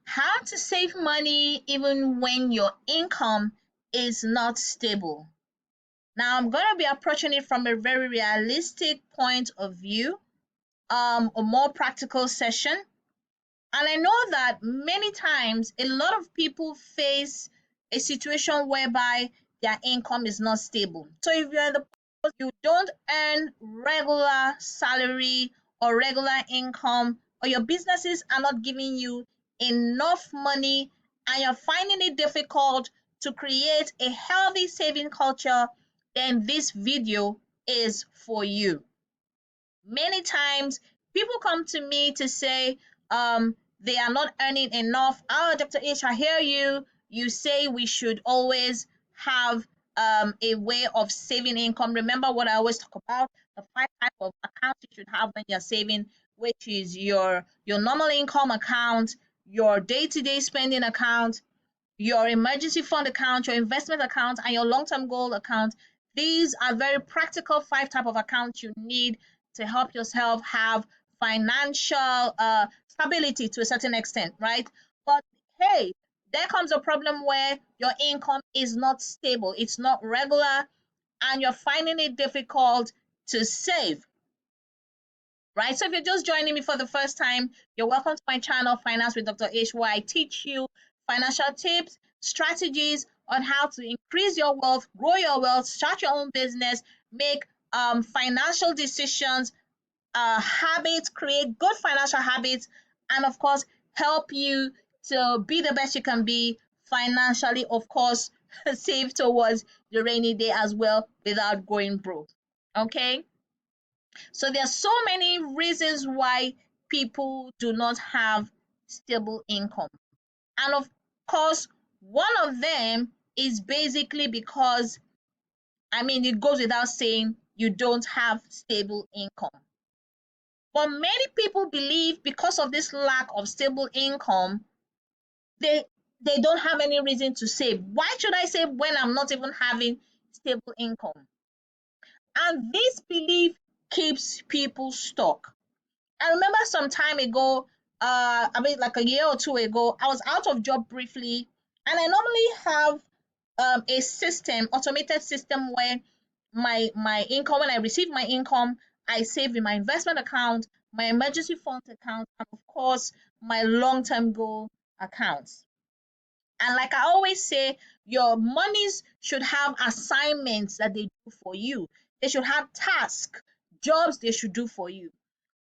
How to save money even when your income is not stable. Now, I'm going to be approaching it from a very realistic point of view, a more practical session. And I know that many times a lot of people face a situation whereby their income is not stable. So if you're in the post, you don't earn regular salary or regular income, or your businesses are not giving you enough money, and you're finding it difficult to create a healthy saving culture, then this video is for you. Many times people come to me to say they are not earning enough. Oh, Dr. H, I hear you. You say we should always have a way of saving income. Remember what I always talk about, the 5 types of accounts you should have when you're saving, which is your normal income account, your day-to-day spending account, your emergency fund account, your investment account, and your long-term goal account. These are very practical 5 types of accounts you need to help yourself have financial stability to a certain extent, right? But hey, there comes a problem where your income is not stable, it's not regular, and you're finding it difficult to save, right? So if you're just joining me for the first time, you're welcome to my channel, Finance with Dr. H, where I teach you financial tips, strategies on how to increase your wealth, grow your wealth, start your own business, make financial decisions, habits, create good financial habits, and of course, help you to be the best you can be financially, of course, save towards the rainy day as well without going broke. Okay? So there are so many reasons why people do not have stable income. And of course, one of them is basically because, it goes without saying, you don't have stable income. But many people believe because of this lack of stable income, they they don't have any reason to save. Why should I save when I'm not even having stable income? And this belief keeps people stuck. I remember some time ago, like a year or two ago, I was out of job briefly, and I normally have a system, automated system where my income, when I receive my income, I save in my investment account, my emergency fund account, and of course my long-term goal accounts. And like I always say, your monies should have assignments that they do for you. They should have tasks, jobs they should do for you.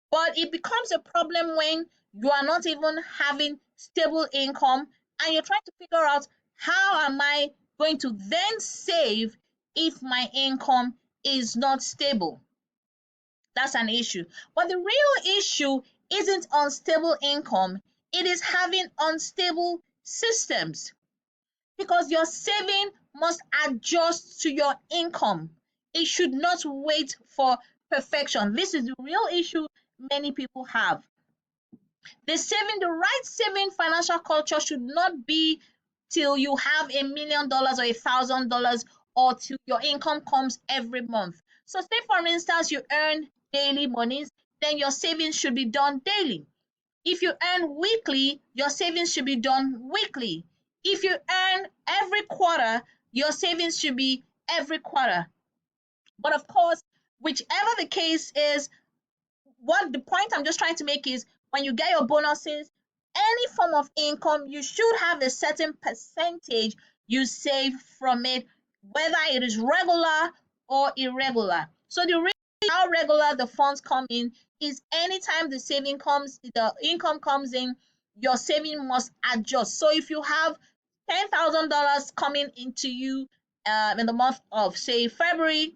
But it becomes a problem when you are not even having stable income and you're trying to figure out, how am I going to then save if my income is not stable? That's an issue. But the real issue isn't unstable income, it is having unstable systems, because your saving must adjust to your income. It should not wait for perfection. This is the real issue many people have. The right saving financial culture should not be till you have $1 million or $1,000, or till your income comes every month. So say for instance you earn daily monies, then your savings should be done daily. If you earn weekly, your savings should be done weekly. If you earn every quarter, your savings should be every quarter. But of course, whichever the case is, what the point I'm just trying to make is, when you get your bonuses, any form of income, you should have a certain percentage you save from it, whether it is regular or irregular. So the reason how regular the funds come in is anytime the income comes in, your saving must adjust. So if you have $10,000 coming into you in the month of, say, February,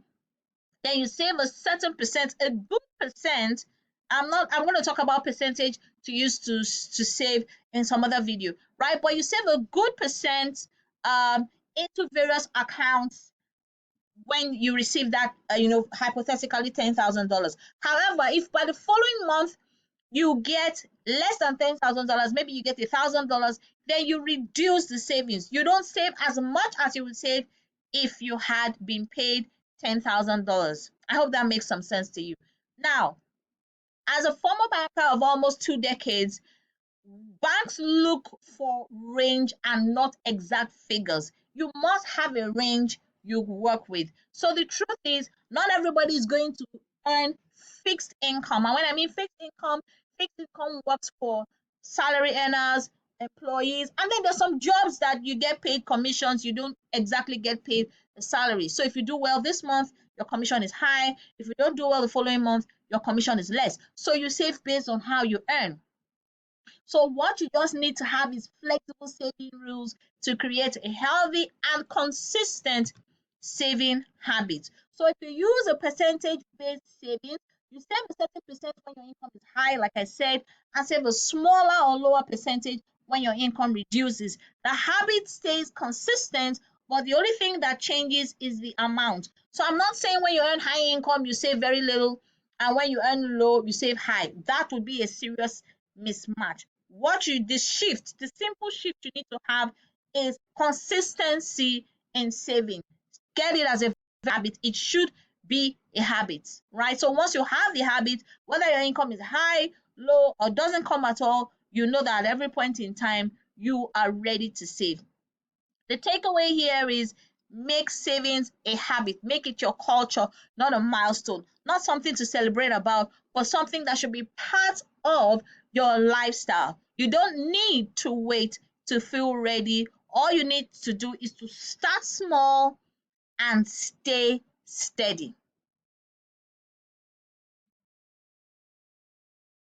then you save a certain percent, a good percent. I'm going to talk about percentage to use to save in some other video, right? But you save a good percent into various accounts when you receive that, hypothetically $10,000. However, if by the following month you get less than $10,000, maybe you get $1,000, then you reduce the savings. You don't save as much as you would save if you had been paid $10,000. I hope that makes some sense to you. Now, as a former banker of almost 2 decades, Banks look for range and not exact figures. You must have a range you work with. So the truth is, not everybody is going to earn fixed income. And when I mean fixed income works for salary earners, employees, and then there's some jobs that you get paid commissions, you don't exactly get paid a salary. So if you do well this month, your commission is high. If you don't do well the following month, your commission is less. So you save based on how you earn. So what you just need to have is flexible saving rules to create a healthy and consistent saving habit. So if you use a percentage-based savings, you save a certain percent when your income is high, like I said, and save a smaller or lower percentage when your income reduces. The habit stays consistent, but the only thing that changes is the amount. So I'm not saying when you earn high income, you save very little, and when you earn low, you save high. That would be a serious mismatch. The simple shift you need to have is consistency in saving. Get it as a habit. It should be a habit, right? So once you have the habit, whether your income is high, low, or doesn't come at all, you know that at every point in time you are ready to save. The takeaway here is make savings a habit, make it your culture, not a milestone, not something to celebrate about, but something that should be part of your lifestyle. You don't need to wait to feel ready. All you need to do is to start small and stay steady.